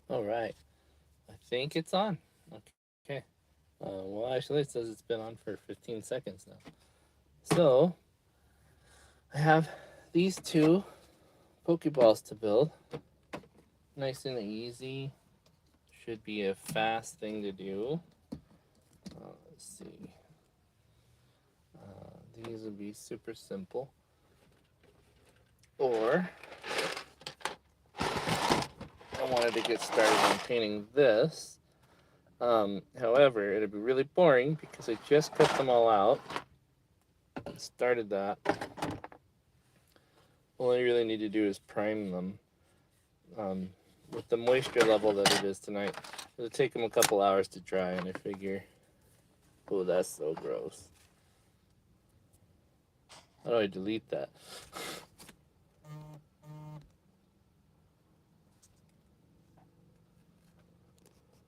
All right. I think it's on. Okay. Well, actually, it says it's been on for 15 seconds now. So, I have these two Pokeballs to build. Nice and easy. Should be a fast thing to do. Let's see. These would be super simple. Or, I wanted to get started on painting this. However, it'd be really boring because I just cut them all out. Started that. All I really need to do is prime them. Um, with the moisture level that it is tonight, it'll take them a couple hours to dry, and I figure, oh, that's so gross. How do I delete that?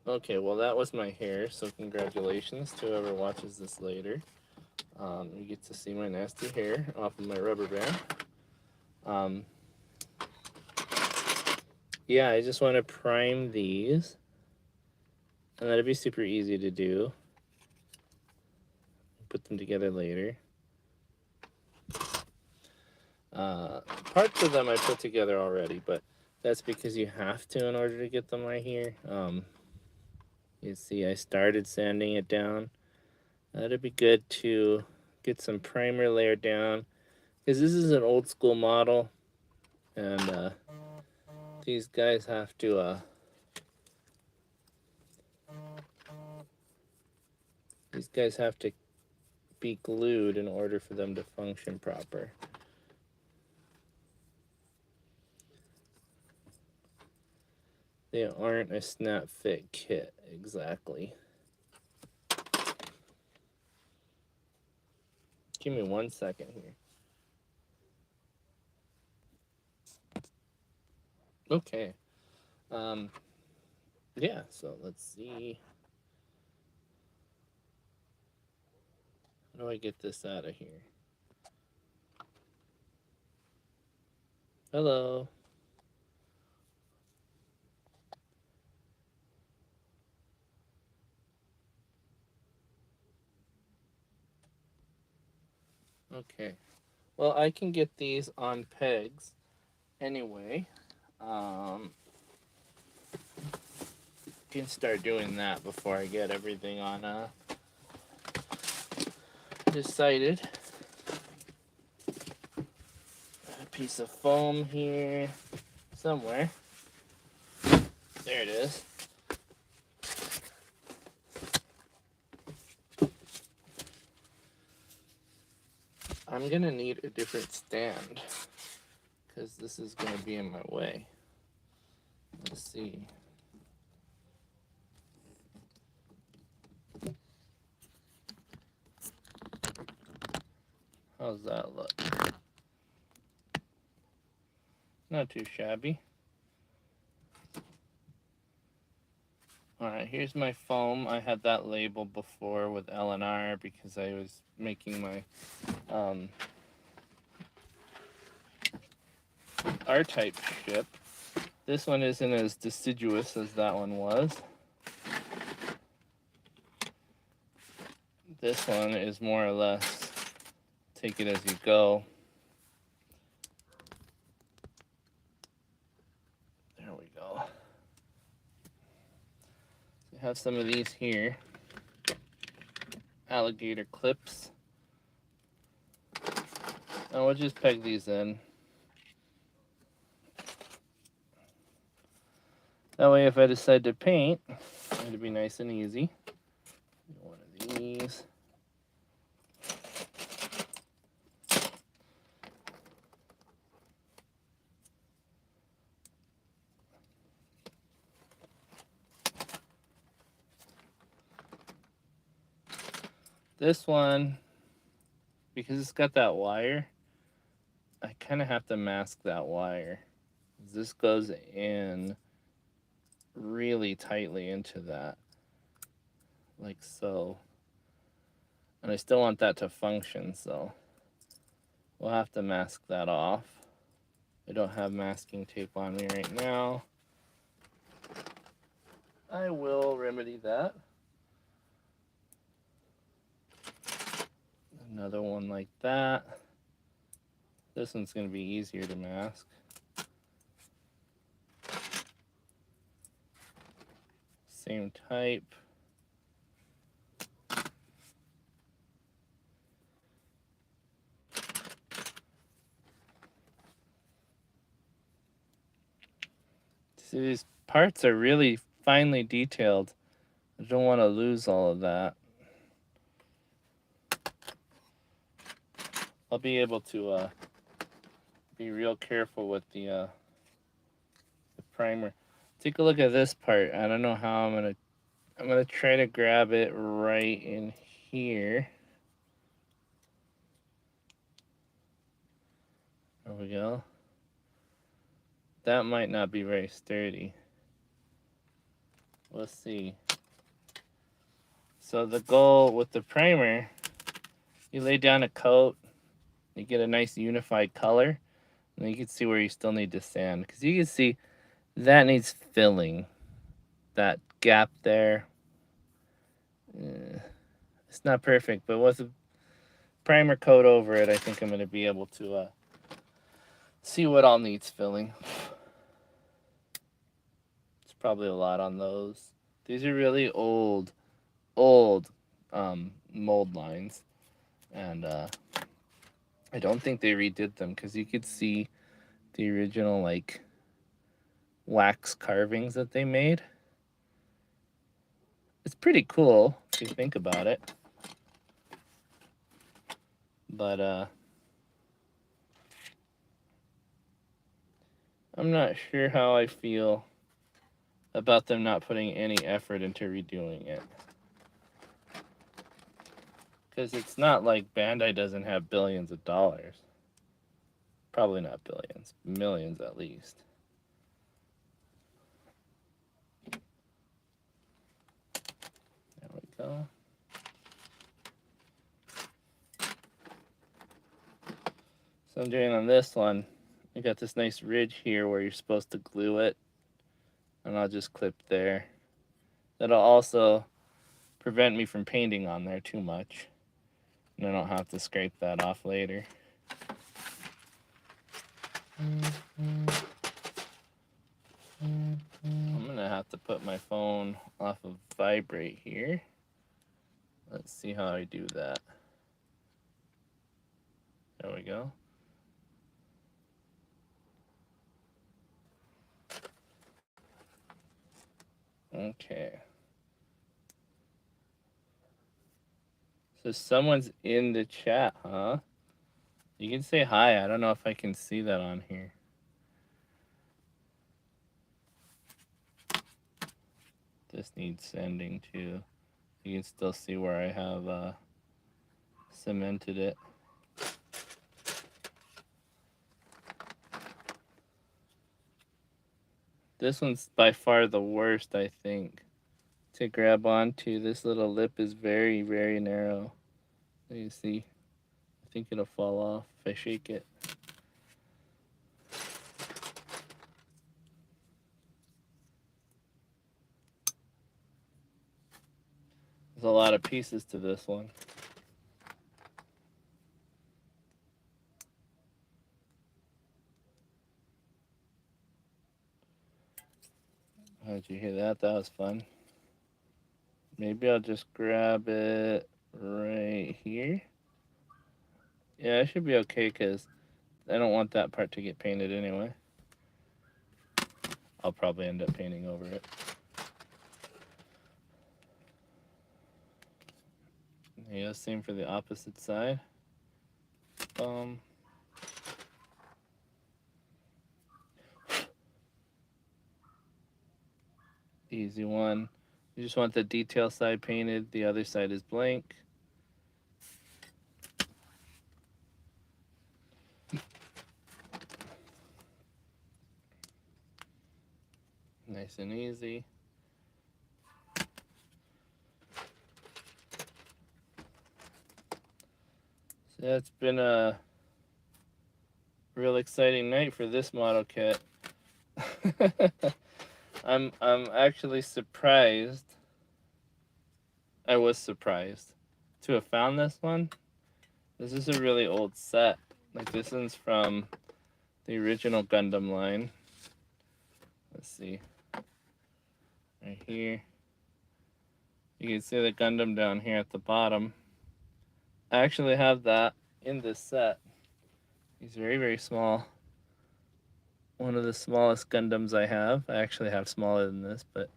Okay, well, that was my hair, so congratulations to whoever watches this later. You get to see my nasty hair off of my rubber band. Um, yeah, I just want to prime these, and that'd be super easy to do. Put them together later. Parts of them I put together already, but that's because you have to in order to get them right here. You see, I started sanding it down. It'd be good to get some primer layer down because this is an old school model, and these guys have to be glued in order for them to function proper. They aren't a snap fit kit exactly. Give me 1 second here. Okay. Um, yeah, so let's see. How do I get this out of here? Hello. Okay. Well, I can get these on pegs anyway. Um, can start doing that before I get everything on decided. A piece of foam here somewhere. There it is. I'm gonna need a different stand because this is gonna be in my way. Let's see. How's that look? Not too shabby. Alright, here's my foam. I had that labeled before with L&R because I was making my R-type ship. This one isn't as deciduous as that one was. This one is more or less take it as you go. There we go. So I have some of these here. Alligator clips. And we'll just peg these in. That way if I decide to paint, it'll be nice and easy. One of these. This one, because it's got that wire, I kind of have to mask that wire. This goes in really tightly into that, like so. And I still want that to function, so we'll have to mask that off. I don't have masking tape on me right now. I will remedy that. Another one like that. This one's going to be easier to mask. Same type. See, these parts are really finely detailed. I don't want to lose all of that. I'll be able to be real careful with the primer. Take a look at this part. I don't know how I'm gonna try to grab it right in here. There we go. That might not be very sturdy. Let's see. So the goal with the primer, you lay down a coat, you get a nice unified color, and then you can see where you still need to sand. Because you can see that needs filling. That gap there. It's not perfect, but with a primer coat over it, I think I'm going to be able to see what all needs filling. It's probably a lot on those. These are really old mold lines, and I don't think they redid them because you could see the original like wax carvings that they made. It's pretty cool if you think about it, but I'm not sure how I feel about them not putting any effort into redoing it. Because it's not like Bandai doesn't have billions of dollars. Probably not billions, millions at least. There we go. So I'm doing on this one, you got this nice ridge here where you're supposed to glue it. And I'll just clip there. That'll also prevent me from painting on there too much. And I don't have to scrape that off later. I'm gonna have to put my phone off of vibrate here. Let's see how I do that. There we go. Okay. So someone's in the chat, huh? You can say hi. I don't know if I can see that on here. This needs sanding too. You can still see where I have cemented it. This one's by far the worst, I think, to grab onto. This little lip is very, very narrow. You see, I think it'll fall off if I shake it. There's a lot of pieces to this one. How did you hear that? That was fun. Maybe I'll just grab it right here. Yeah, it should be okay because I don't want that part to get painted anyway. I'll probably end up painting over it. Yeah, same for the opposite side. Easy one. You just want the detail side painted, the other side is blank. Nice and easy. So that's been a real exciting night for this model kit. I'm actually surprised. I was surprised to have found this one. This is a really old set. Like, this one's from the original Gundam line. Let's see. Right here. You can see the Gundam down here at the bottom. I actually have that in this set. He's very, very small. One of the smallest Gundams I have. I actually have smaller than this, but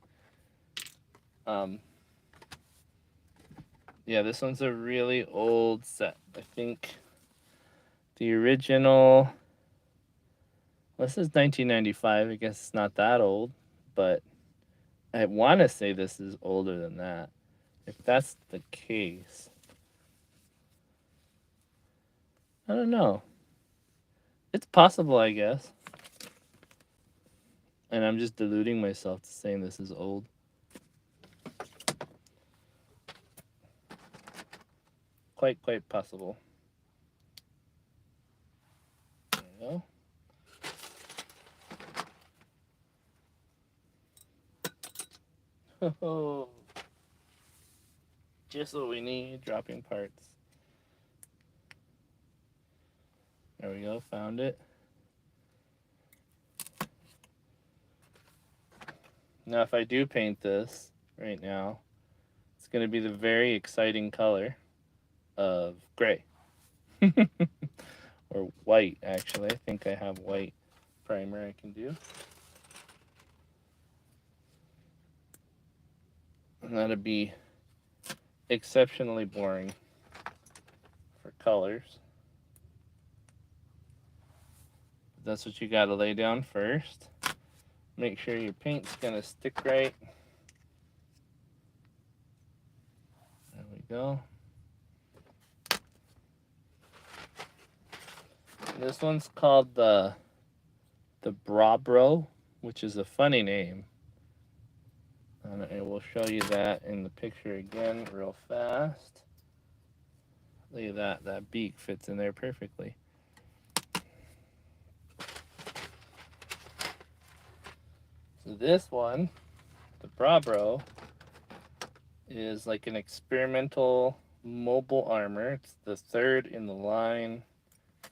yeah, this one's a really old set. I think the original, this is 1995. I guess it's not that old, but I want to say this is older than that. If that's the case, I don't know. It's possible, I guess. And I'm just deluding myself to saying this is old. Quite possible. There you go. Oh, just what we need, dropping parts. There we go, found it. Now if I do paint this right now, it's going to be the very exciting color of gray. Or white, actually. I think I have white primer I can do. And that'd be exceptionally boring for colors. That's what you gotta lay down first. Make sure your paint's gonna stick right. There we go. This one's called the Brabro, which is a funny name. And I will show you that in the picture again real fast. Look at that, that beak fits in there perfectly. So this one, the Brabro, is like an experimental mobile armor. It's the third in the line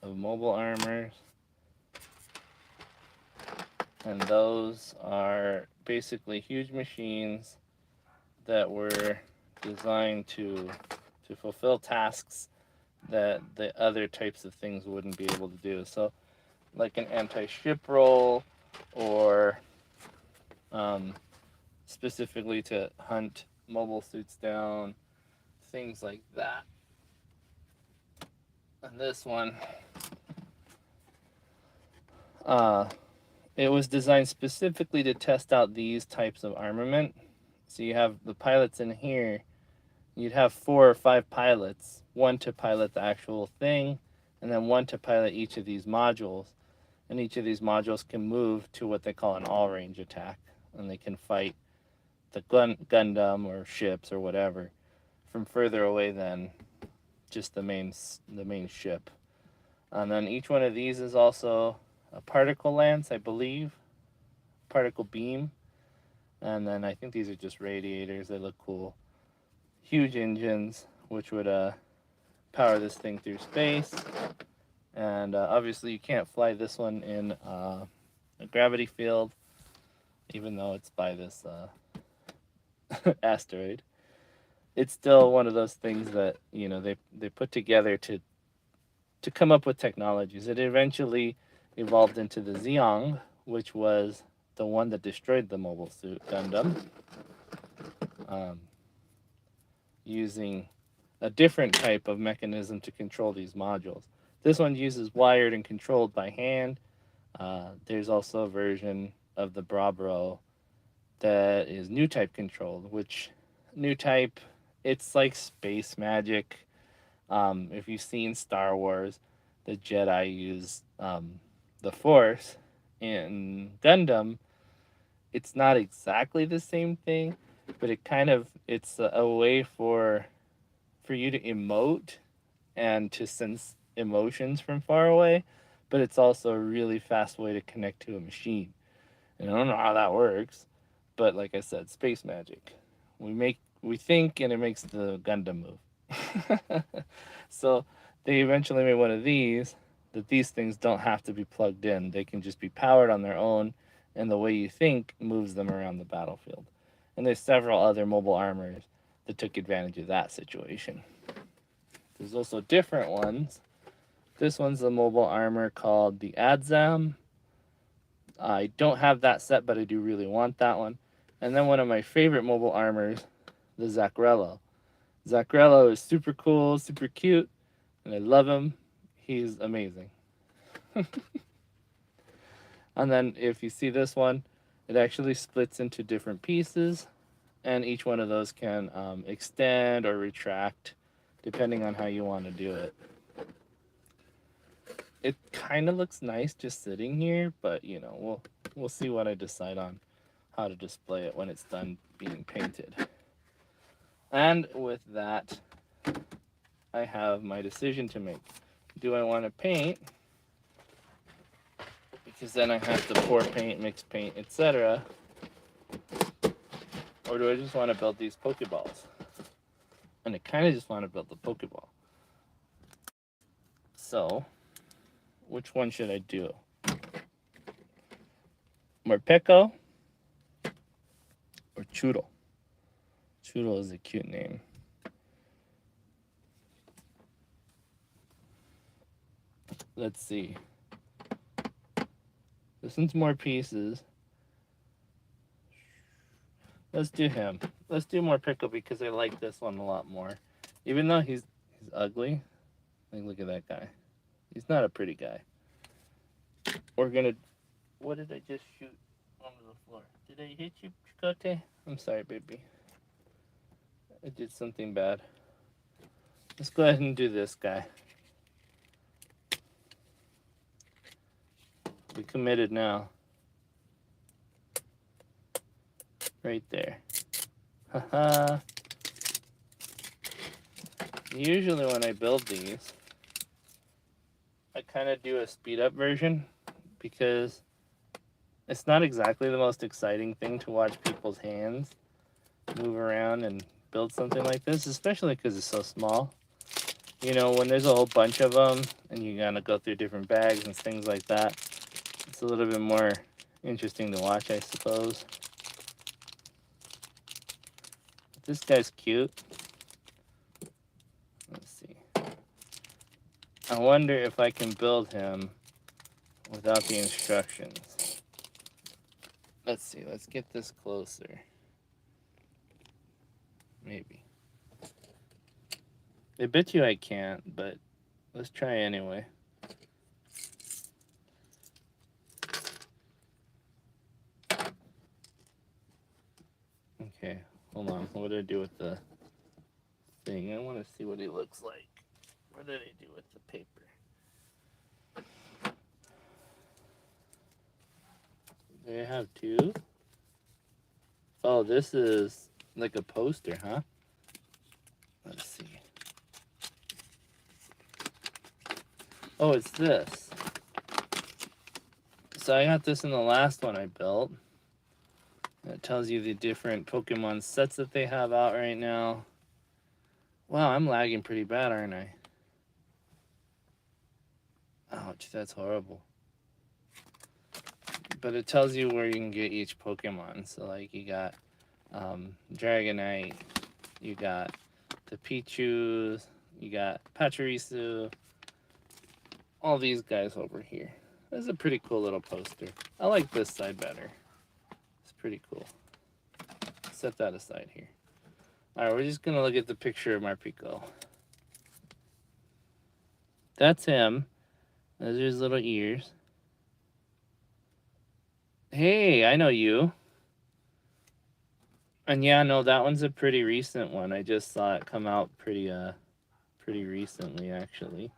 of mobile armors. And those are basically huge machines that were designed to fulfill tasks that the other types of things wouldn't be able to do. So like an anti-ship roll, or specifically to hunt mobile suits down, things like that. And this one, it was designed specifically to test out these types of armament. So you have the pilots in here. You'd have 4 or 5 pilots, one to pilot the actual thing, and then one to pilot each of these modules. And each of these modules can move to what they call an all-range attack, and they can fight the Gundam or ships or whatever from further away than just the main ship. And then each one of these is also a particle lance, I believe, particle beam. And then I think these are just radiators. They look cool. Huge engines, which would power this thing through space. And obviously you can't fly this one in a gravity field, even though it's by this asteroid. It's still one of those things that, you know, they put together to come up with technologies. It eventually evolved into the Zeong, which was the one that destroyed the mobile suit Gundam, using a different type of mechanism to control these modules. This one uses wired and controlled by hand. There's also a version of the Brabro that is new type controlled, which new type, it's like space magic. If you've seen Star Wars, the Jedi use the Force. In Gundam, it's not exactly the same thing, but it's a way for you to emote and to sense emotions from far away, but it's also a really fast way to connect to a machine. And I don't know how that works, but like I said, space magic. We think and it makes the Gundam move. So they eventually made one of these that these things don't have to be plugged in. They can just be powered on their own, and the way you think moves them around the battlefield. And there's several other mobile armors that took advantage of that situation. There's also different ones. This one's a mobile armor called the Adzam. I don't have that set, but I do really want that one. And then one of my favorite mobile armors, the Zachrello. Zachrello is super cool, super cute, and I love him. He's amazing. And then if you see this one, it actually splits into different pieces, and each one of those can extend or retract depending on how you want to do it. It kind of looks nice just sitting here, but you know, we'll see what I decide on how to display it when it's done being painted. And with that, I have my decision to make. Do I want to paint? Because then I have to pour paint, mix paint, etc. Or do I just want to build these Pokeballs? And I kind of just want to build the Pokeball. So, which one should I do? Morpeko or Choodle? Choodle is a cute name. Let's see. This one's more pieces. Let's do him. Let's do Morpeko because I like this one a lot more. Even though he's ugly. Like, look at that guy. He's not a pretty guy. We're gonna... What did I just shoot onto the floor? Did I hit you, Chicote? I'm sorry, baby. I did something bad. Let's go ahead and do this guy. We committed now. Right there. Haha. Usually when I build these, I kind of do a speed up version because it's not exactly the most exciting thing to watch people's hands move around and build something like this, especially because it's so small. You know, when there's a whole bunch of them and you gotta go through different bags and things like that, it's a little bit more interesting to watch, I suppose. This guy's cute. Let's see. I wonder if I can build him without the instructions. Let's see. Let's get this closer. Maybe. I bet you I can't, but let's try anyway. Okay, hold on. What did I do with the thing? I want to see what he looks like. What did I do with the paper? Do I have two? Oh, this is like a poster, huh? Let's see. Oh, it's this. So I got this in the last one I built. It tells you the different Pokemon sets that they have out right now. Wow, I'm lagging pretty bad, aren't I? Ouch, that's horrible. But it tells you where you can get each Pokemon. So like you got Dragonite, you got the Pichus, you got Pachirisu, all these guys over here. This is a pretty cool little poster. I like this side better. It's pretty cool. Set that aside here. Alright, we're just gonna look at the picture of Morpeko. That's him. Those are his little ears. Hey, I know you. And yeah, no, that one's a pretty recent one. I just saw it come out pretty recently, actually.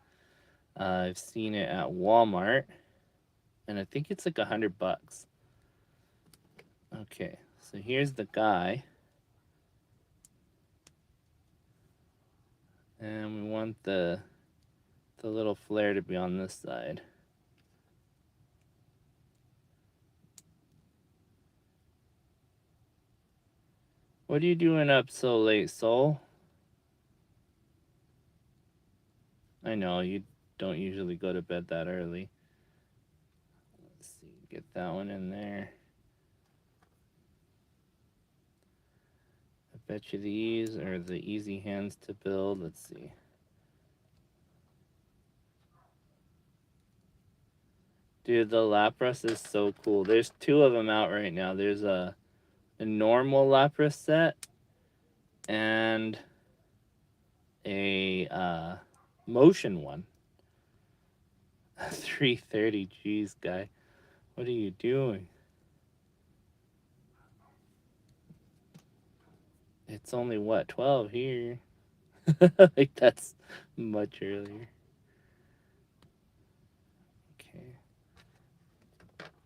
I've seen it at Walmart, and I think it's like $100. Okay, so here's the guy. And we want the little flare to be on this side. What are you doing up so late, Soul? I know, you don't usually go to bed that early. Let's see, get that one in there. I bet you these are the easy hands to build. Let's see. Dude, the Lapras is so cool. There's two of them out right now. There's a normal Lapras set and a motion one. 330, geez, guy. What are you doing? It's only, what, 12 here? Like, that's much earlier. Okay.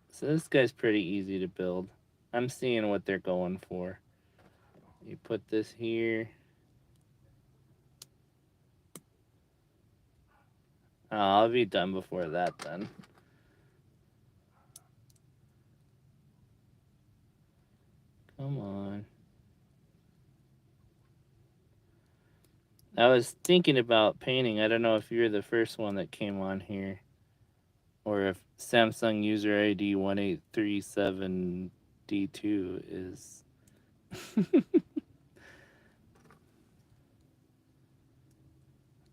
So this guy's pretty easy to build. I'm seeing what they're going for. You put this here. Oh, I'll be done before that then. Come on. I was thinking about painting. I don't know if you're the first one that came on here, or if Samsung user ID 1837D2 is.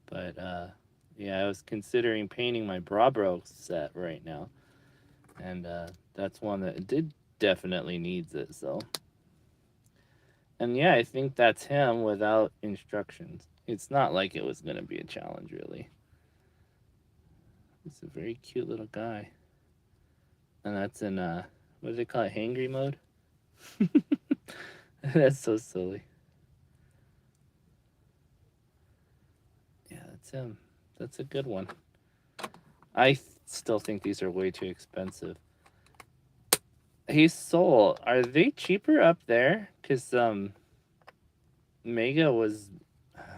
But yeah, I was considering painting my Brabro set right now, and that's one that definitely needs it. So, and yeah, I think that's him without instructions. It's not like it was gonna be a challenge, really. It's a very cute little guy, and that's in what do they call it? Hangry mode. That's so silly. Yeah, that's him. That's a good one. I still think these are way too expensive. Hey, Soul, are they cheaper up there? Because Mega was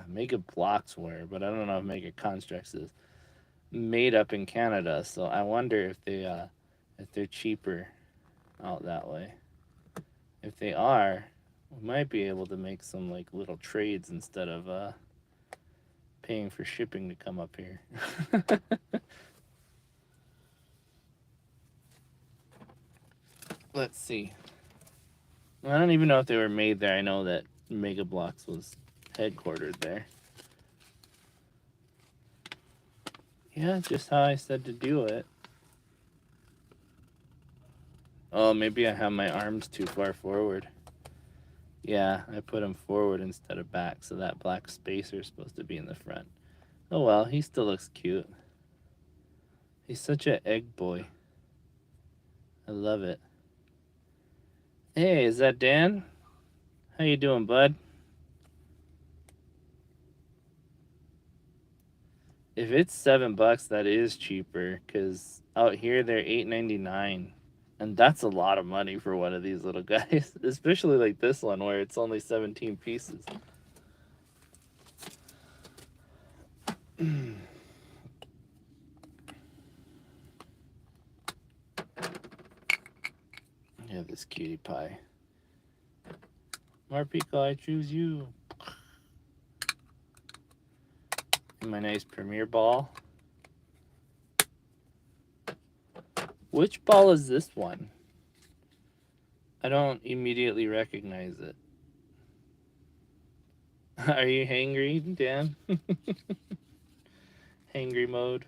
Mega Blocks were, but I don't know if Mega Constructs is made up in Canada. So I wonder if they're cheaper out that way. If they are, we might be able to make some like little trades instead of paying for shipping to come up here. Let's see. I don't even know if they were made there. I know that Mega Blocks was headquartered there. Yeah, just how I said to do it. Oh, maybe I have my arms too far forward. Yeah, I put them forward instead of back, so that black spacer is supposed to be in the front. Oh well, he still looks cute. He's such an egg boy. I love it. Hey, is that Dan? How you doing, bud? If it's $7, that is cheaper, because out here they're $8.99. And that's a lot of money for one of these little guys, especially like this one where it's only 17 pieces. Yeah, this cutie pie. Marpico, I choose you. And my nice Premier ball. Which ball is this one? I don't immediately recognize it. Are you hangry, Dan? Hangry mode.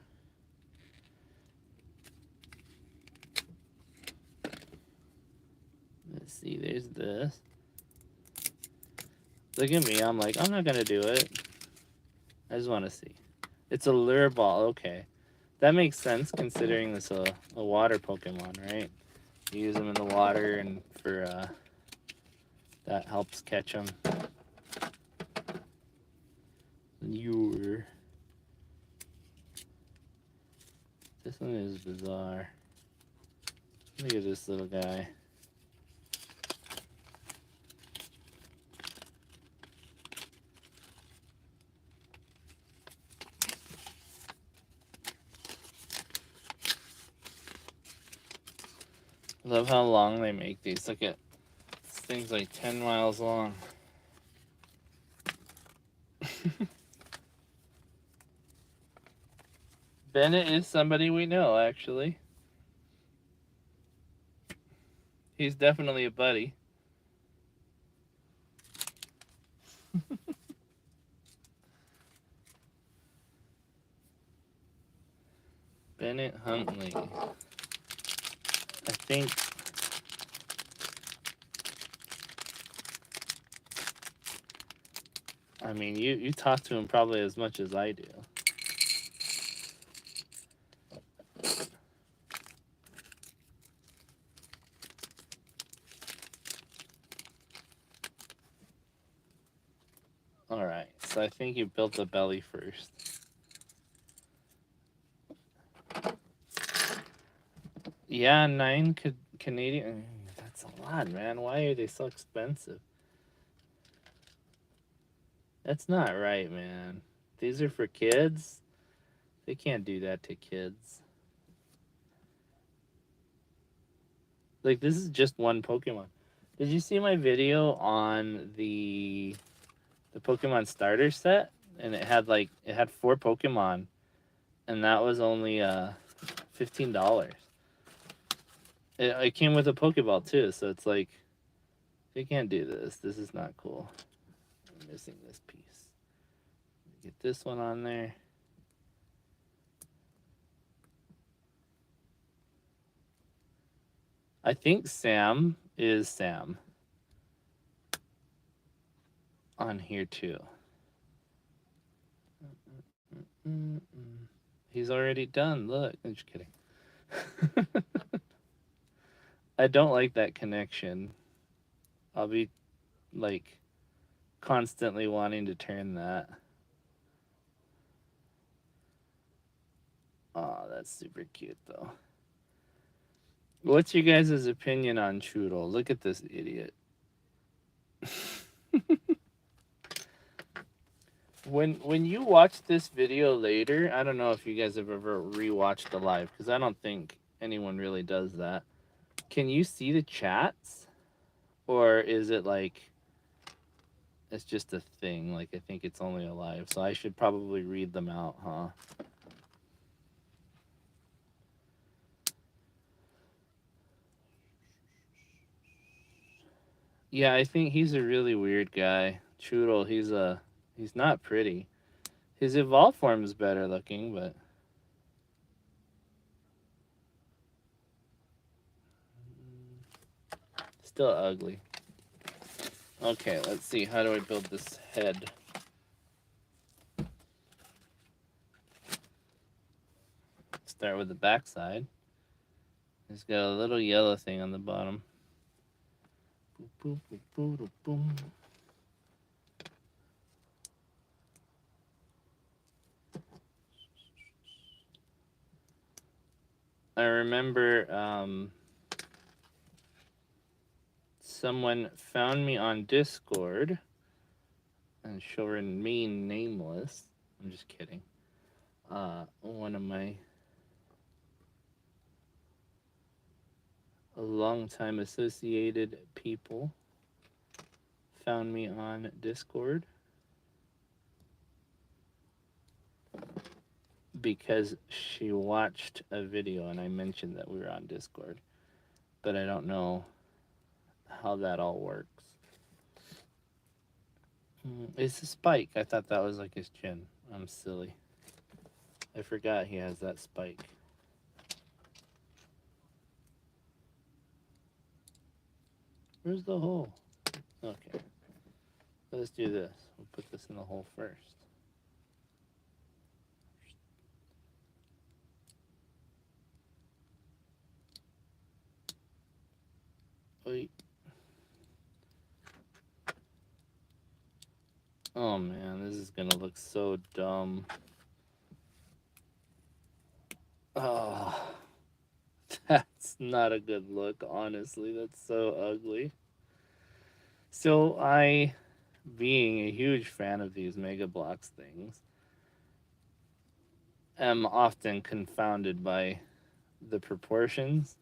Let's see, there's this. Look at me, I'm like, I'm not gonna do it. I just want to see. It's a lure ball, okay. That makes sense considering this a water Pokemon, right? You use them in the water and for, that helps catch them. Lure. This one is bizarre. Look at this little guy. I love how long they make these. Look at this thing's like 10 miles long. Bennett is somebody we know, actually. He's definitely a buddy. Bennett Huntley. I think. I mean, you talk to him probably as much as I do. Alright, so I think you built the belly first. Yeah, 9 Canadian. That's a lot, man. Why are they so expensive? That's not right, man. These are for kids? They can't do that to kids. Like, this is just one Pokemon. Did you see my video on the Pokemon starter set? And it had like it had 4 Pokemon, and that was only $15. It came with a Pokeball too, so it's like they can't do this. This is not cool. I'm missing this piece. Get this one on there. I think Sam is Sam on here too. He's already done. Look, I'm just kidding. I don't like that connection. I'll be like constantly wanting to turn that. Oh, that's super cute though. What's your guys' opinion on Choodle? Look at this idiot. When you watch this video later, I don't know if you guys have ever rewatched the live, because I don't think anyone really does that. Can you see the chats? Or is it like it's just a thing? Like, I think it's only a live, so I should probably read them out, huh? Yeah, I think he's a really weird guy. Choodle, he's not pretty. His evolved form is better looking, but still ugly. Okay, let's see. How do I build this head? Start with the back side. It's got a little yellow thing on the bottom. Boop, boop, boop, boop, boom. I remember someone found me on Discord, and she'll remain nameless. I'm just kidding. One of my longtime associated people found me on Discord because she watched a video and I mentioned that we were on Discord, but I don't know how that all works. It's a spike. I thought that was like his chin. I'm silly. I forgot he has that spike. Where's the hole? Okay. Let's do this. We'll put this in the hole first. Wait. Oh man, this is gonna look so dumb. Oh, that's not a good look, honestly. That's so ugly. So I, being a huge fan of these Mega Bloks things, am often confounded by the proportions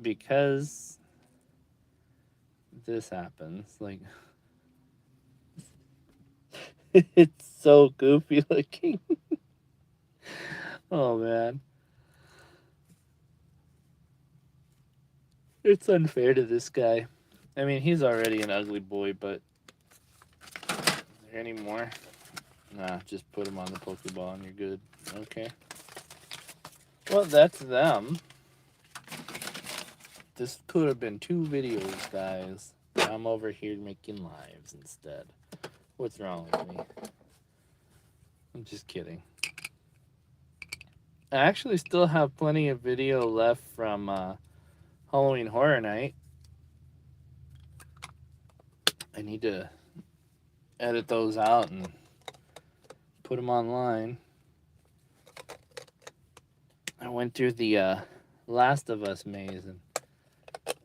because this happens. Like, It's so goofy looking. Oh man. It's unfair to this guy. I mean, he's already an ugly boy, but is there any more? Nah, just put him on the Pokeball and you're good. Okay. Well, that's them. This could have been 2 videos, guys. I'm over here making lives instead. What's wrong with me? I'm just kidding. I actually still have plenty of video left from Halloween Horror Night. I need to edit those out and put them online. I went through the Last of Us maze, and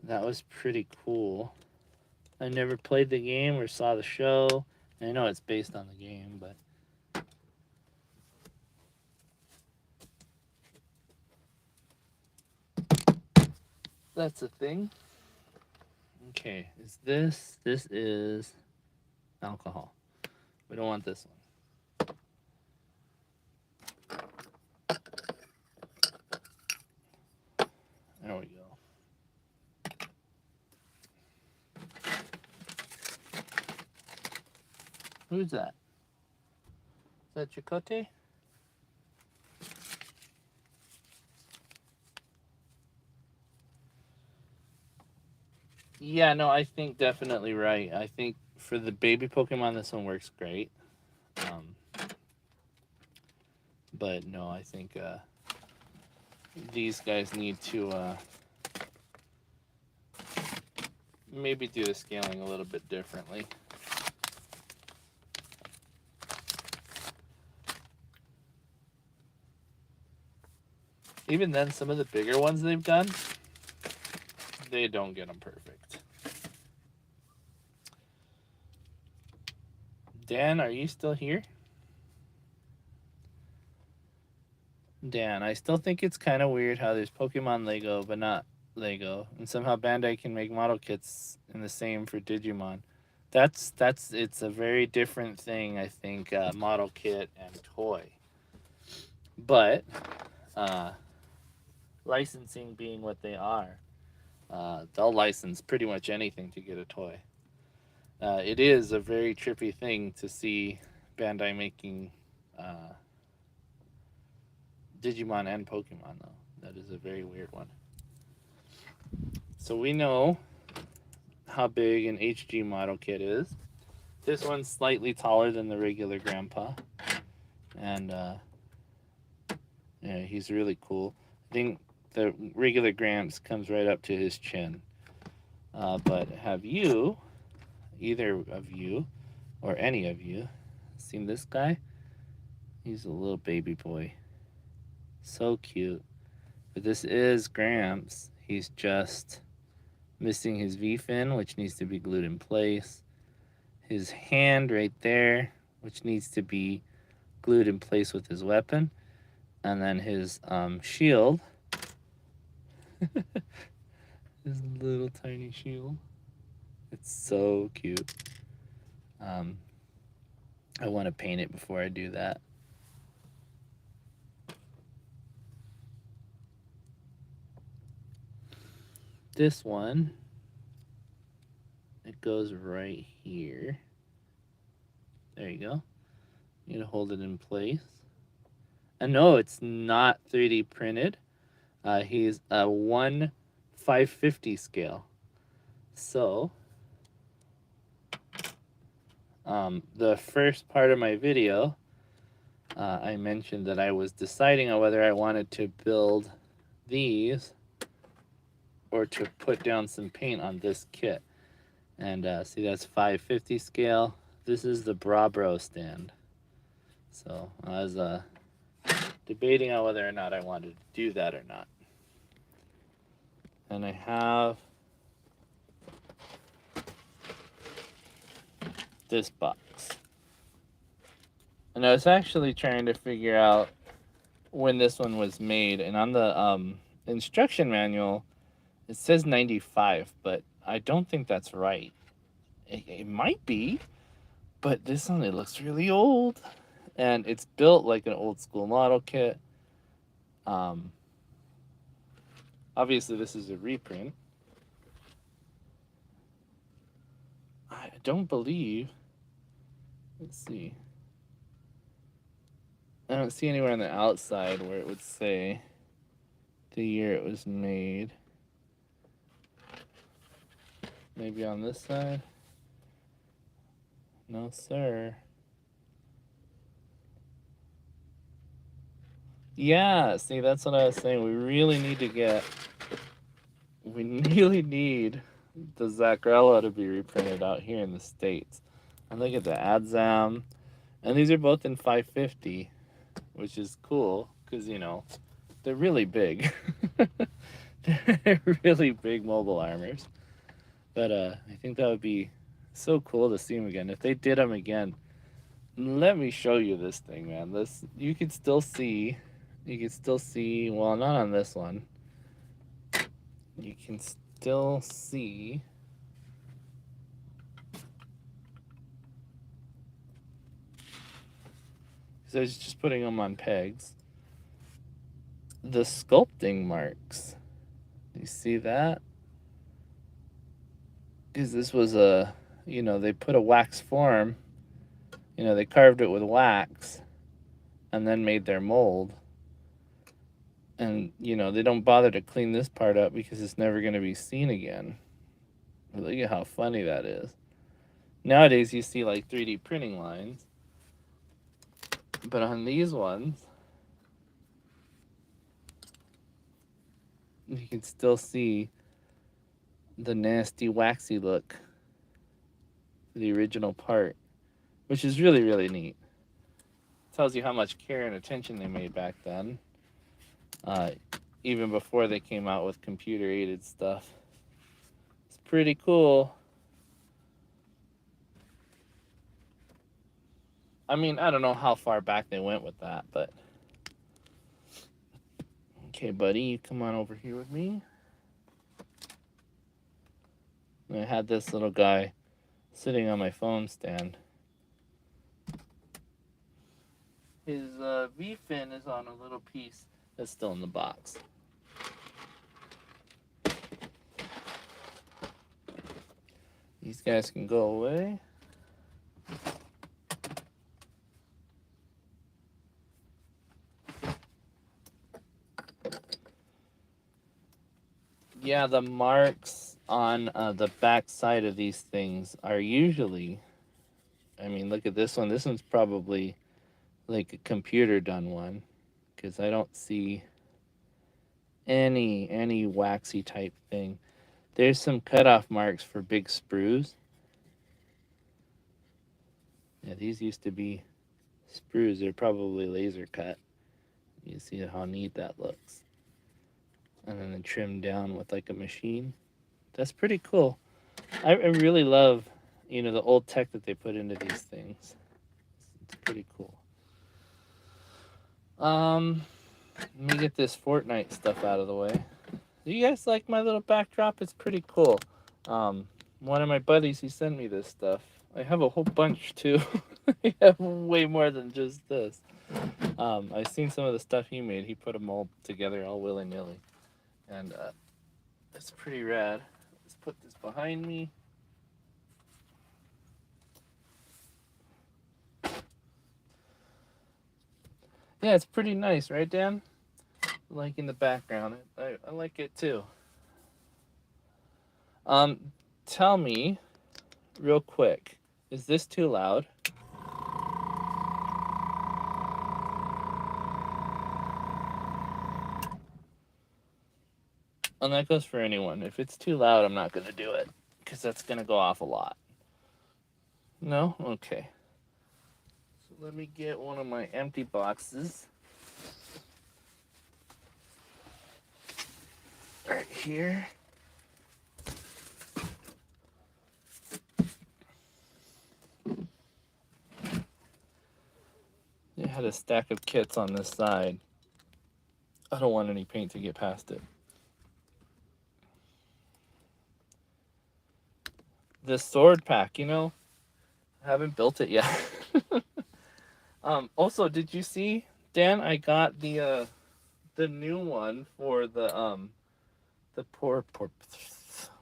that was pretty cool. I never played the game or saw the show. I know it's based on the game, but that's a thing. Okay, is this is alcohol. We don't want this one. There we go. Who's that? Is that Chicote? Yeah, no, I think definitely right. I think for the baby Pokemon, this one works great. But no, I think these guys need to maybe do the scaling a little bit differently. Even then, some of the bigger ones they've done, they don't get them perfect. Dan, are you still here? Dan, I still think it's kind of weird how there's Pokemon Lego, but not Lego, and somehow Bandai can make model kits in the same for Digimon. It's a very different thing, I think, model kit and toy. But licensing being what they are, they'll license pretty much anything to get a toy. It is a very trippy thing to see Bandai making Digimon and Pokemon, though. That is a very weird one. So we know how big an HG model kit is. This one's slightly taller than the regular Grandpa. And yeah, he's really cool. I think the regular Gramps comes right up to his chin. But have you, either of you, or any of you, seen this guy? He's a little baby boy. So cute. But this is Gramps. He's just missing his V-fin, which needs to be glued in place. His hand right there, which needs to be glued in place with his weapon. And then his shield. His little tiny shield. It's so cute. I want to paint it before I do that. This one, it goes right here. There you go. You need to hold it in place. And no, it's not 3D printed. He's a 1/550 scale. So, the first part of my video, I mentioned that I was deciding on whether I wanted to build these or to put down some paint on this kit. And see, that's 550 scale. This is the Brabro stand. So I was debating on whether or not I wanted to do that or not. And I have this box. And I was actually trying to figure out when this one was made. And on the instruction manual, it says 95, but I don't think that's right. It might be, But this one, it looks really old. And it's built like an old school model kit. Um, Obviously, this is a reprint. I don't believe. Let's see. I don't see anywhere on the outside where it would say the year it was made. Maybe on this side? No, sir. Yeah, see, that's what I was saying. We really need to get. We really need the Zachrella to be reprinted out here in the States. And look at the Adzam. And these are both in 550, which is cool because, you know, they're really big. They're really big mobile armors. But I think that would be so cool to see them again. If they did them again, let me show you this thing, man. This you can still see. You can still see. Well, not on this one. You can still see. So I was just putting them on pegs. The sculpting marks. You see that? Because this was a, you know, they put a wax form. You know, they carved it with wax and then made their mold. And, you know, they don't bother to clean this part up because it's never going to be seen again. But look at how funny that is. Nowadays, you see like 3D printing lines. But on these ones, you can still see the nasty, waxy look for the original part, which is really, really neat. Tells you how much care and attention they made back then. Even before they came out with computer-aided stuff. It's pretty cool. I mean, I don't know how far back they went with that, but... Okay, buddy, you come on over here with me. And I had this little guy sitting on my phone stand. His V-fin is on a little piece that's still in the box. These guys can go away. Yeah, the marks on the back side of these things are usually, I mean, look at this one. This one's probably like a computer done one because I don't see any waxy type thing. There's some cutoff marks for big sprues. Yeah, these used to be sprues. They're probably laser cut. You see how neat that looks. And then they're trimmed down with like a machine. That's pretty cool. I really love, you know, the old tech that they put into these things. It's pretty cool. Let me get this Fortnite stuff out of the way. Do you guys like my little backdrop? It's pretty cool. One of my buddies, he sent me this stuff. I have a whole bunch too. I have way more than just this. I've seen some of the stuff he made. He put them all together all willy-nilly. And it's pretty rad. Let's put this behind me. Yeah, it's pretty nice, right, Dan? Like in the background. I like it too. Tell me, real quick, is this too loud? And that goes for anyone. If it's too loud, I'm not going to do it because that's going to go off a lot. No? Okay. So let me get one of my empty boxes. Right here. It had a stack of kits on this side. I don't want any paint to get past it. The sword pack, you know, I haven't built it yet. Also, did you see, Dan? I got the new one for the poor.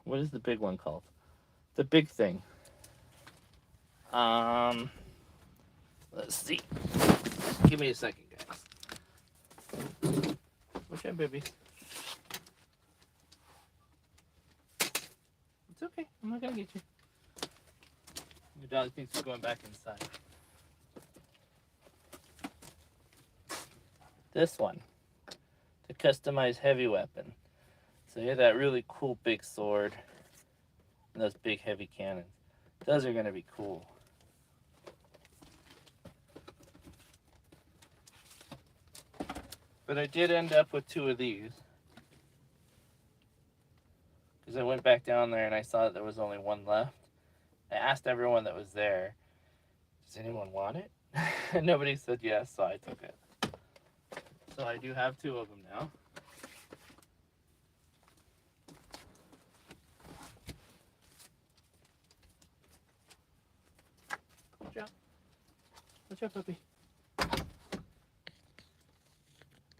What is the big one called? The big thing. Um, let's see. Give me a second, guys. What's up, baby? It's okay. I'm not gonna get you. Your dog thinks we're going back inside. This one, to customize heavy weapon. So you have that really cool big sword and those big heavy cannons. Those are gonna be cool. But I did end up with 2 of these. Because I went back down there and I saw that there was only 1 left. I asked everyone that was there, does anyone want it? And nobody said yes, so I took it. So I do have 2 of them now. Watch out. Watch out, puppy.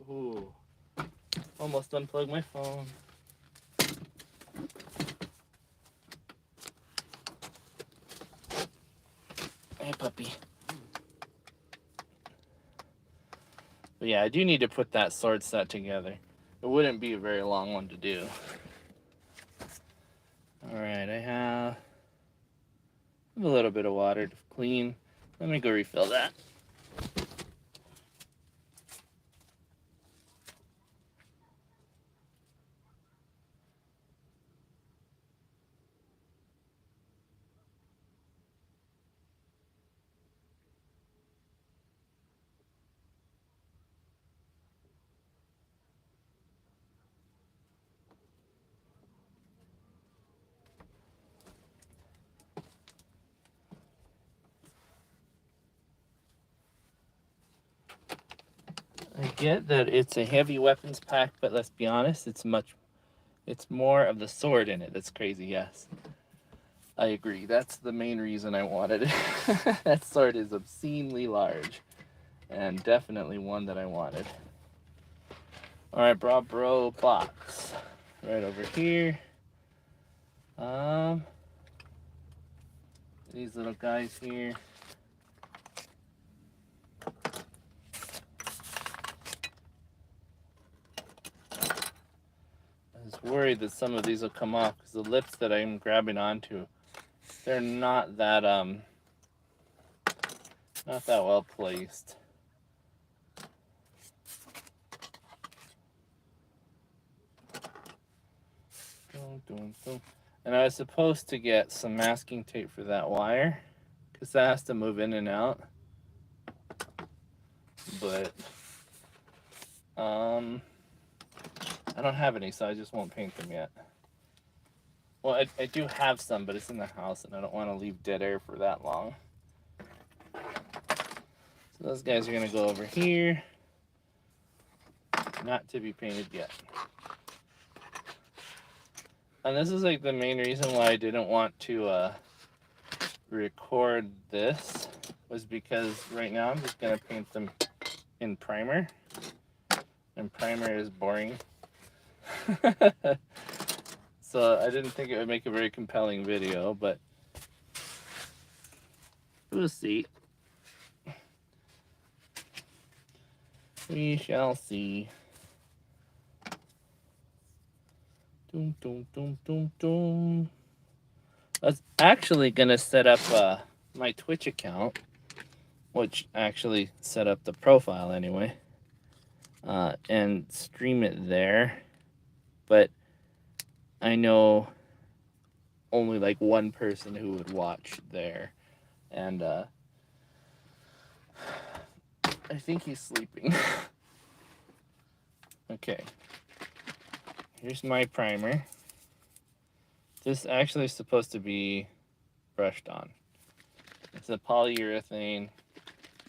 Ooh. Almost unplugged my phone. Hey, puppy. But yeah, I do need to put that sword set together. It wouldn't be a very long one to do. Alright, I have a little bit of water to clean. Let me go refill that. I get that it's a heavy weapons pack, but let's be honest, it's more of the sword in it that's crazy, yes. I agree. That's the main reason I wanted it. That sword is obscenely large, and definitely one that I wanted. Alright, bro box. Right over here. These little guys here. I was worried that some of these will come off because the lips that I'm grabbing onto, they're not that well placed. And I was supposed to get some masking tape for that wire because that has to move in and out. But I don't have any, so I just won't paint them yet. Well, I do have some, but it's in the house, and I don't want to leave dead air for that long. So those guys are going to go over here. Not to be painted yet. And this is like the main reason why I didn't want to record this, was because right now I'm just going to paint them in primer. And primer is boring. So I didn't think it would make a very compelling video, but we'll see. We shall see. Doom, doom, doom, doom, doom. I was actually gonna set up my Twitch account, which actually set up the profile anyway, and stream it there. But I know only like 1 person who would watch there, and I think he's sleeping. Okay, here's my primer. This actually is supposed to be brushed on. It's a polyurethane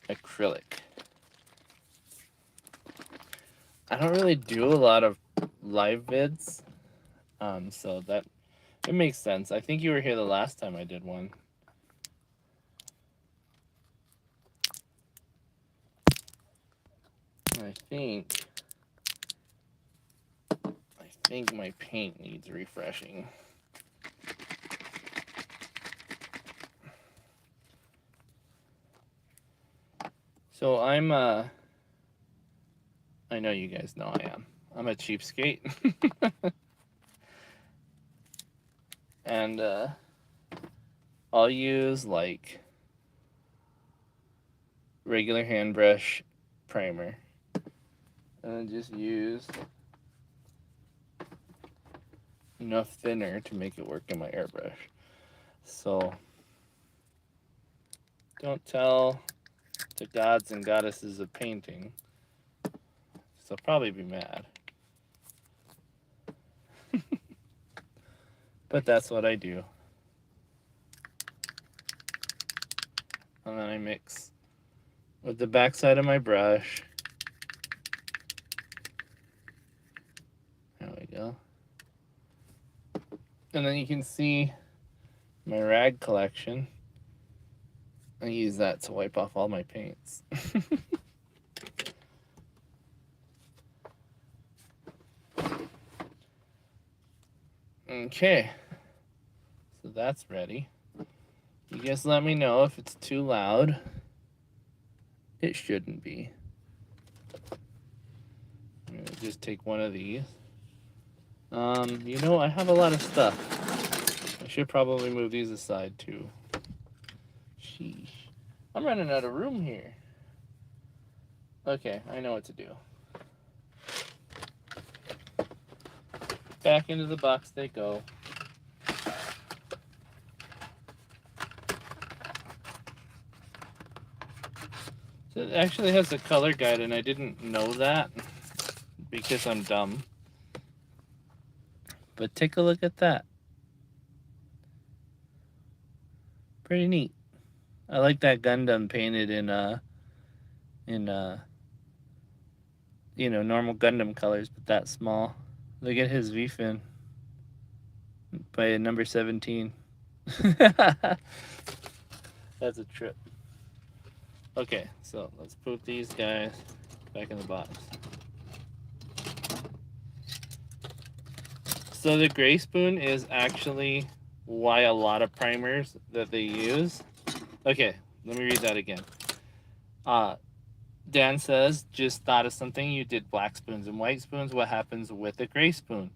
acrylic. I don't really do a lot of live vids, so that it makes sense. I think you were here the last time I did one. I think my paint needs refreshing. So I know you guys know I am. I'm a cheapskate. And I'll use like regular hand brush primer. And then just use enough thinner to make it work in my airbrush. So don't tell the gods and goddesses of painting. They'll probably be mad. But that's what I do. And then I mix with the backside of my brush. There we go. And then you can see my rag collection. I use that to wipe off all my paints. Okay, so that's ready. You guys let me know if it's too loud. It shouldn't be. I'm gonna just take one of these. You know, I have a lot of stuff. I should probably move these aside too. Sheesh. I'm running out of room here. Okay, I know what to do. Back into the box they go. So it actually has a color guide, and I didn't know that because I'm dumb. But take a look at that. Pretty neat. I like that Gundam painted in you know, normal Gundam colors, but that small. Look at his V-fin by number 17. That's a trip. Okay, so let's put these guys back in the box. So the gray spoon is actually why a lot of primers that they use. Okay, let me read that again. Dan says, just thought of something. You did black spoons and white spoons. What happens with a gray spoon?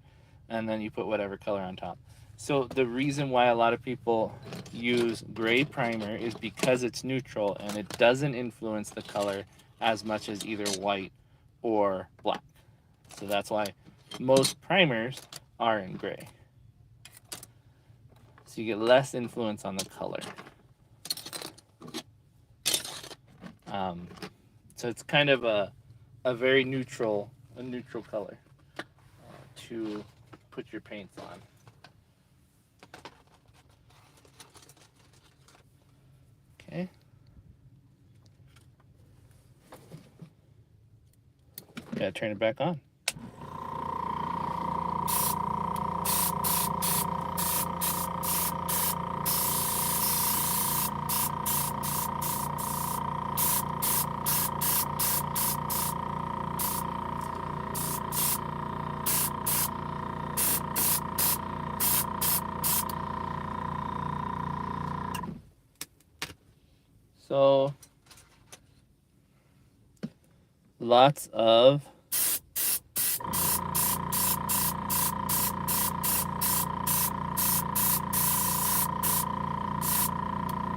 And then you put whatever color on top. So the reason why a lot of people use gray primer is because it's neutral and it doesn't influence the color as much as either white or black. So that's why most primers are in gray. So you get less influence on the color. So it's kind of a very neutral color to put your paints on. Okay. Gotta turn it back on. So lots of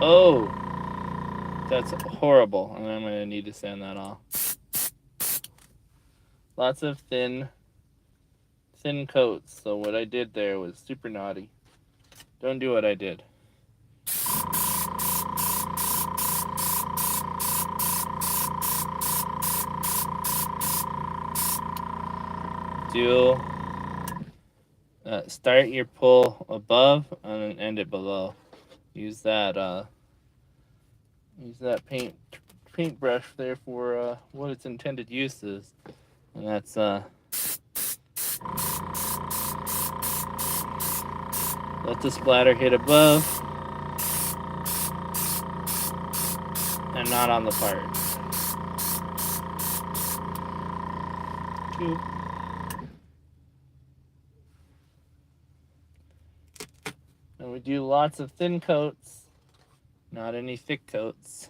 oh, that's horrible, and I'm gonna need to sand that off. Lots of thin coats. So what I did there was super naughty. Don't do what I did. Start your pull above and then end it below. Use that paintbrush there for what its intended use is, and that's let the splatter hit above and not on the part. too. And we do lots of thin coats, not any thick coats.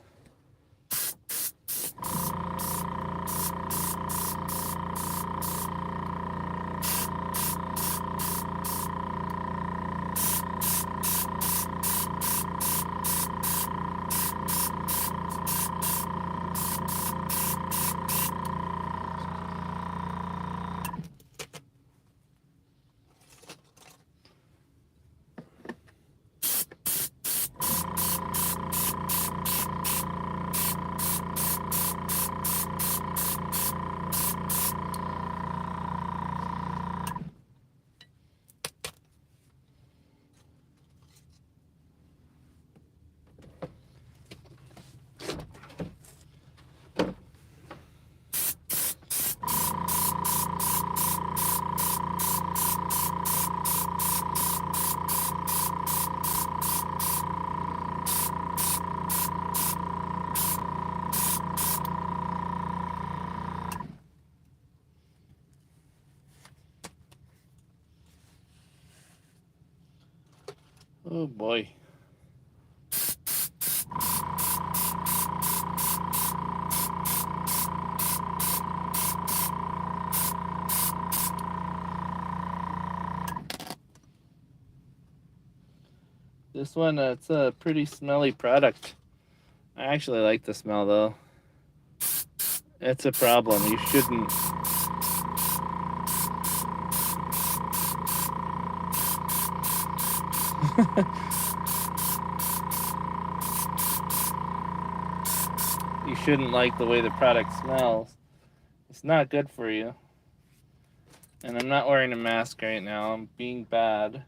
Oh boy. This one, it's a pretty smelly product. I actually like the smell though. It's a problem. You shouldn't. You shouldn't like the way the product smells. It's not good for you. And I'm not wearing a mask right now. I'm being bad.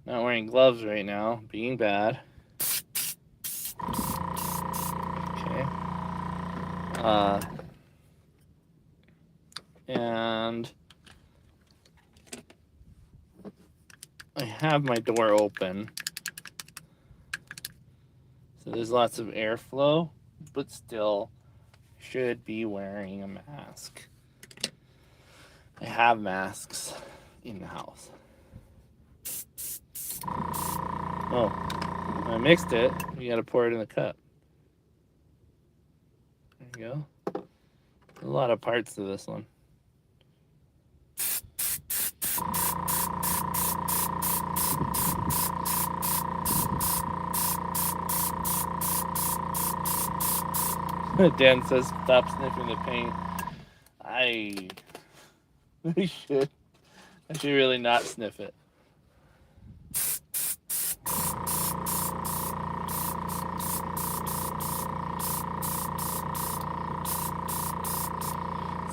Not wearing gloves right now. Being bad. Okay. And I have my door open. So there's lots of airflow, but still should be wearing a mask. I have masks in the house. Oh, I mixed it. You gotta pour it in the cup. There you go. A lot of parts to this one. Dan says stop sniffing the paint. I should really not sniff it.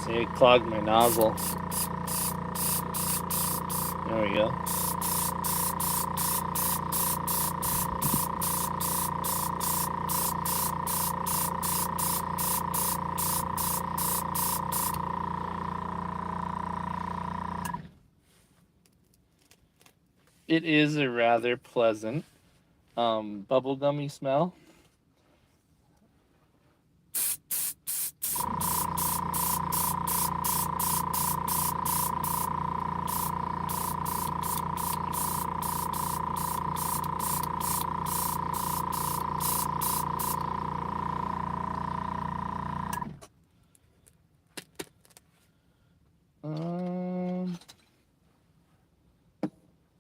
See, it clogged my nozzle. There we go. It is a rather pleasant bubblegummy smell.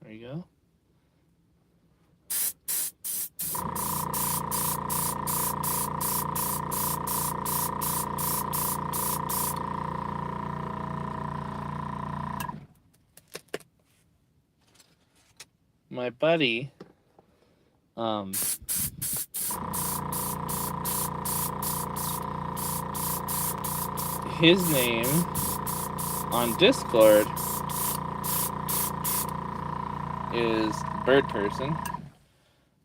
There you go. My buddy, his name on Discord is Bird Person,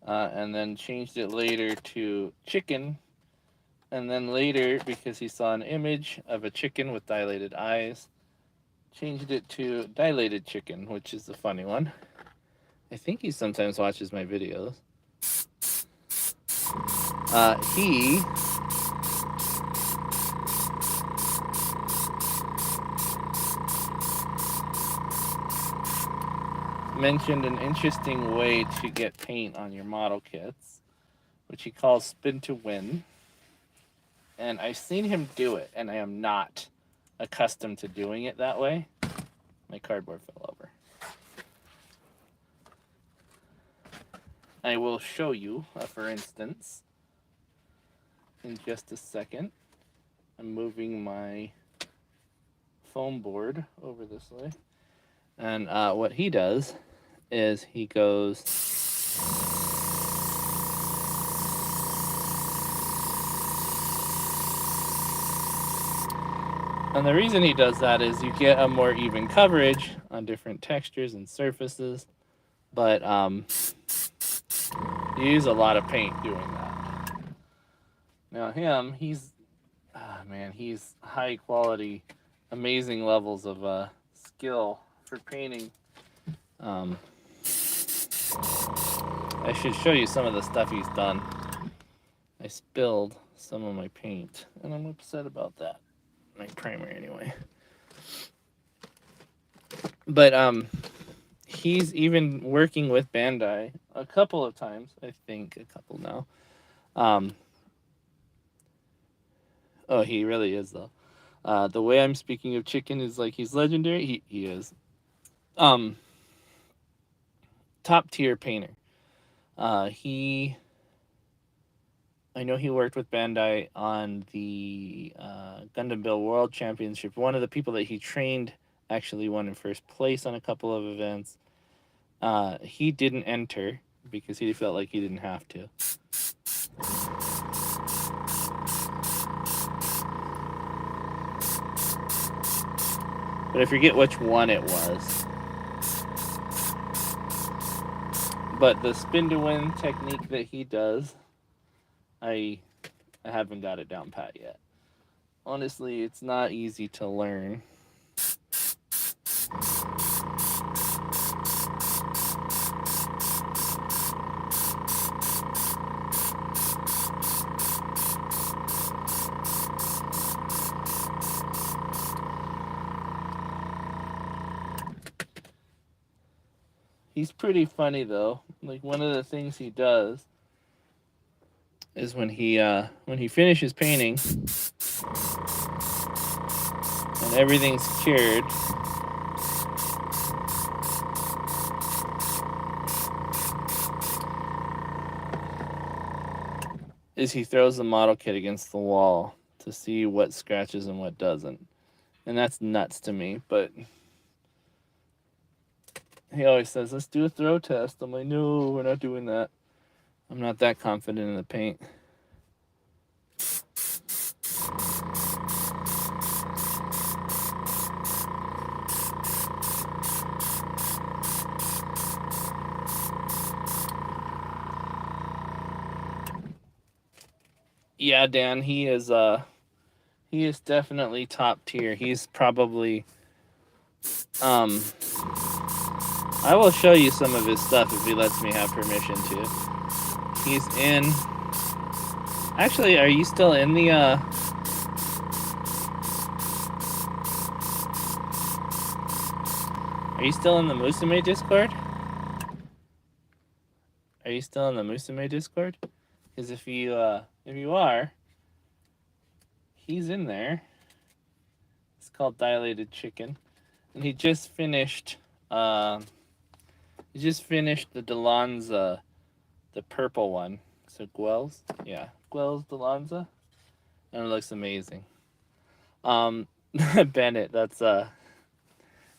and then changed it later to Chicken, and then later, because he saw an image of a chicken with dilated eyes, changed it to Dilated Chicken, which is the funny one. I think he sometimes watches my videos. mentioned an interesting way to get paint on your model kits, which he calls spin to win. And I've seen him do it, and I am not accustomed to doing it that way. My cardboard fell over. I will show you, for instance, in just a second. I'm moving my foam board over this way. And what he does is he goes... And the reason he does that is you get a more even coverage on different textures and surfaces. But you use a lot of paint doing that. Now him, he's high quality, amazing levels of skill for painting. I should show you some of the stuff he's done. I spilled some of my paint, and I'm upset about that. My primer, anyway. But he's even working with Bandai a couple of times. I think a couple now. Oh, he really is though. The way I'm speaking of Chicken is like he's legendary. He is. Top tier painter. I know he worked with Bandai on the Gundam Build World Championship. One of the people that he trained actually won in first place on a couple of events. He didn't enter because he felt like he didn't have to. But I forget which one it was. But the spin to win technique that he does, I haven't got it down pat yet. Honestly, it's not easy to learn. He's pretty funny though. Like one of the things he does is when he finishes painting and everything's cured, is he throws the model kit against the wall to see what scratches and what doesn't. And that's nuts to me, but he always says, let's do a throw test. I'm like, no, we're not doing that. I'm not that confident in the paint. Yeah, Dan, he is definitely top tier. He's probably I will show you some of his stuff if he lets me have permission to. He's in... Actually, are you still in the... Are you still in the Musume Discord? Are you still in the Musume Discord? Because if you are, he's in there. It's called Dilated Chicken. And he just finished... He just finished the Delanza, the purple one. So Guel's? Yeah, Guel's Delanza. And it looks amazing. Bennett, that's no,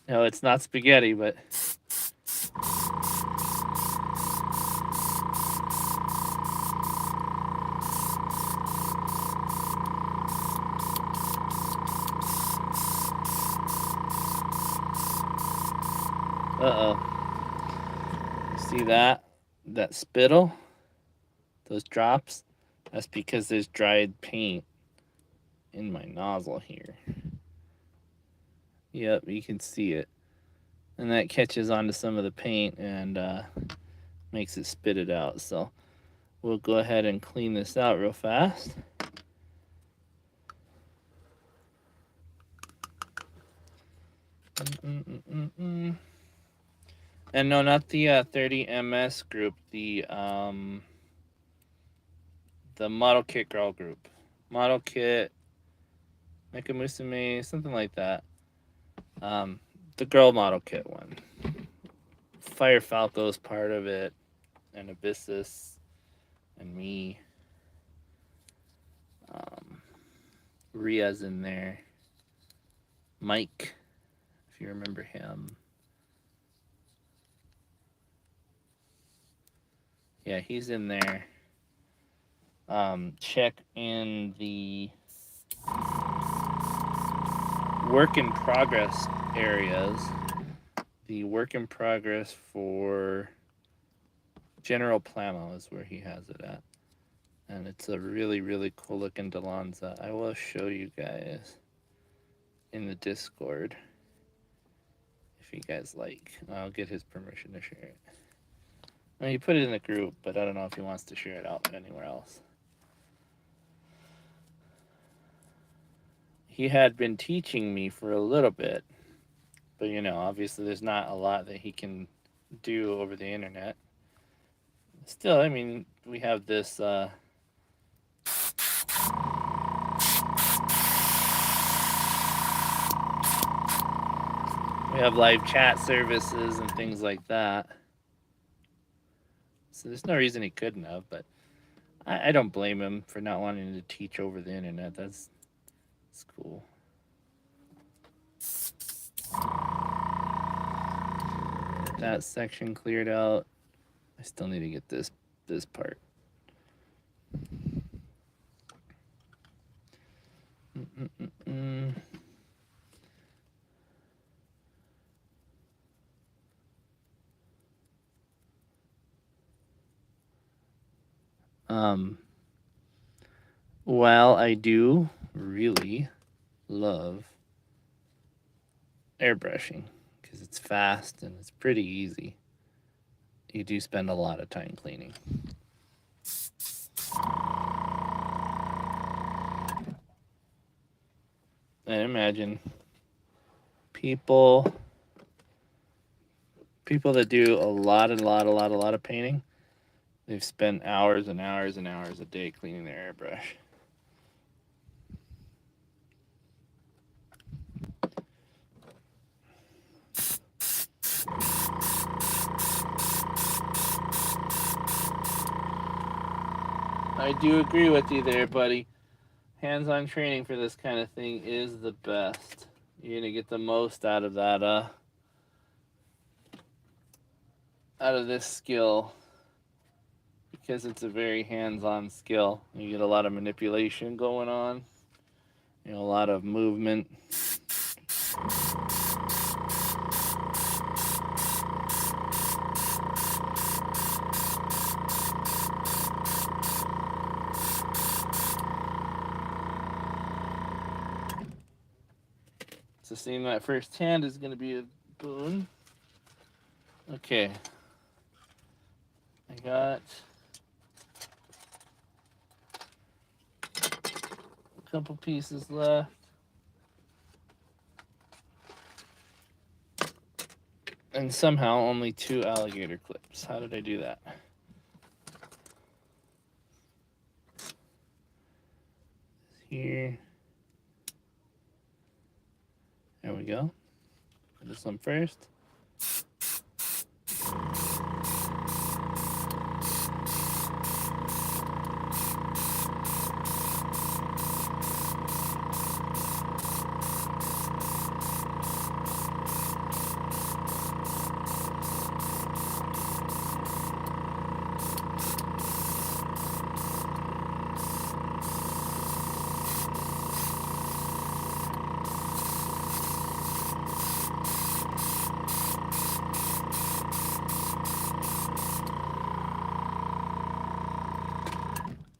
it's not spaghetti, but see that spittle, those drops? That's because there's dried paint in my nozzle here. Yep, you can see it. And that catches onto some of the paint and makes it spit it out. So we'll go ahead and clean this out real fast. And no, not the 30 MS group. The Model Kit Girl group. Model Kit Mecha Musume, something like that. The girl Model Kit one. Fire Falco's part of it, and Abyssus, and me. Ria's in there. Mike, if you remember him. Yeah, he's in there. Check in the work in progress areas. The work in progress for General Plamo is where he has it at. And it's a really, really cool looking Delanza. I will show you guys in the Discord if you guys like. I'll get his permission to share it. Well, he put it in the group, but I don't know if he wants to share it out anywhere else. He had been teaching me for a little bit, but you know, obviously there's not a lot that he can do over the internet. Still, I mean, we have this we have live chat services and things like that. So there's no reason he couldn't have, but I don't blame him for not wanting to teach over the internet. That's cool. Get that section cleared out. I still need to get this part. While I do really love airbrushing because it's fast and it's pretty easy, you do spend a lot of time cleaning. And imagine people that do a lot of painting, they've spent hours and hours and hours a day cleaning their airbrush. I do agree with you there, buddy. Hands-on training for this kind of thing is the best. You're gonna get the most out of that, out of this skill, because it's a very hands-on skill. You get a lot of manipulation going on, you know, a lot of movement. So seeing that firsthand is going to be a boon. Okay. I got a couple pieces left. And somehow only 2 alligator clips. How did I do that? Here. There we go. This one first.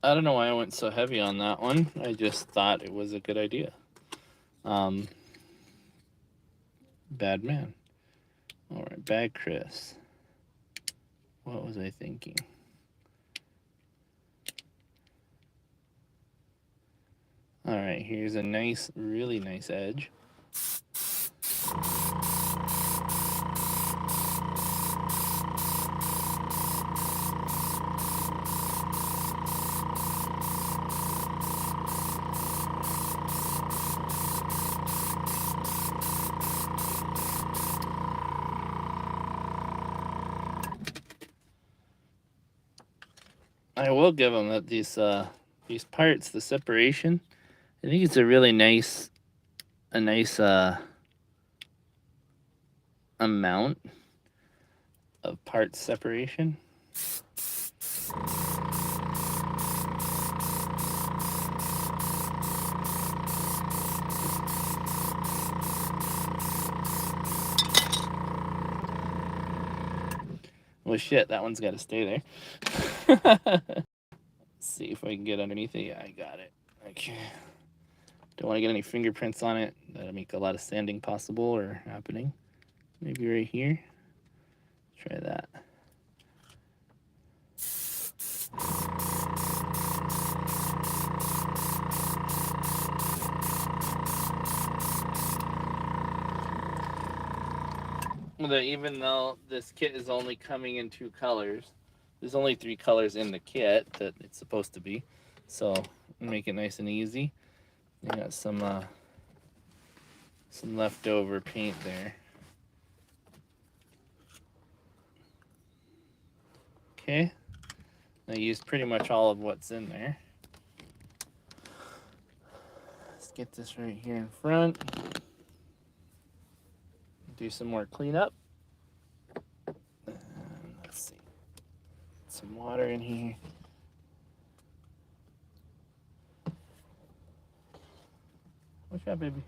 I don't know why I went so heavy on that one. I just thought it was a good idea. Bad man. All right, bad Chris. What was I thinking? All right, here's a nice, really nice edge. I will give them that these parts, the separation. I think it's a really nice amount of part separation. Well, shit, that one's got to stay there. Let's see if I can get underneath it. Yeah, I got it. Okay. Don't want to get any fingerprints on it. That'll make a lot of sanding possible or happening. Maybe right here. Try that. Even though this kit is only coming in 2 colors, there's only 3 colors in the kit that it's supposed to be. So make it nice and easy. You got some leftover paint there. Okay. I used pretty much all of what's in there. Let's get this right here in front. Do some more cleanup. And let's see. Some water in here. Watch out, baby.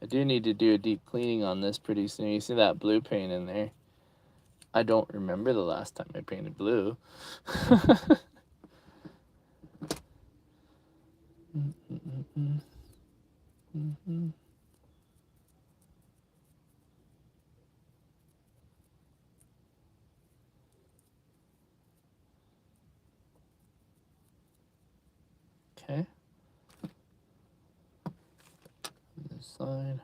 I do need to do a deep cleaning on this pretty soon. You see that blue paint in there? I don't remember the last time I painted blue. Okay. This side.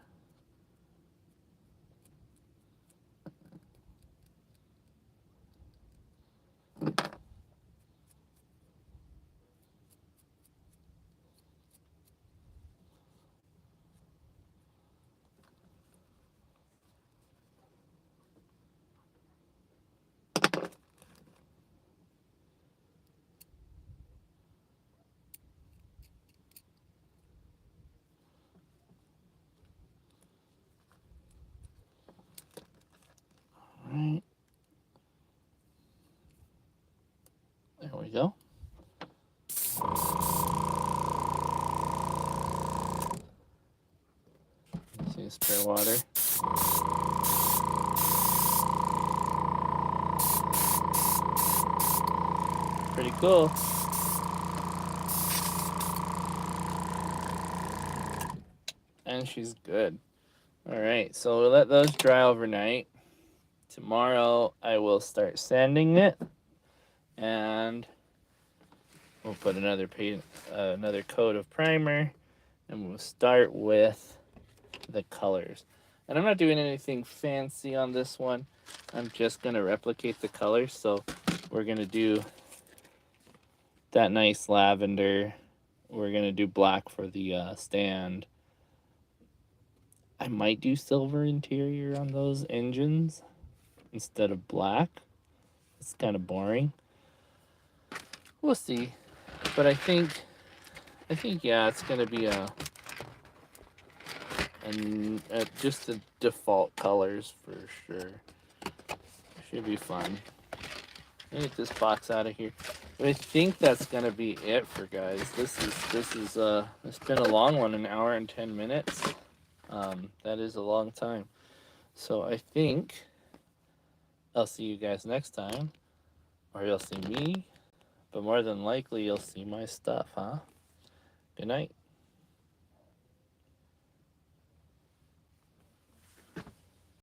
Right. There we go. See, spare water. Pretty cool. And she's good. All right, so we'll let those dry overnight. Tomorrow I will start sanding it, and we'll put another coat of primer, and we'll start with the colors. And I'm not doing anything fancy on this one. I'm just gonna replicate the colors. So we're gonna do that nice lavender. We're gonna do black for the stand. I might do silver interior on those engines instead of black. It's kind of boring. We'll see. But I think yeah, it's gonna be just the default colors for sure. Should be fun. Let me get this box out of here. I think that's gonna be it for guys. This is it's been a long one, 1 hour and 10 minutes. That is a long time. So I think I'll see you guys next time, or you'll see me, but more than likely you'll see my stuff, huh? Good night.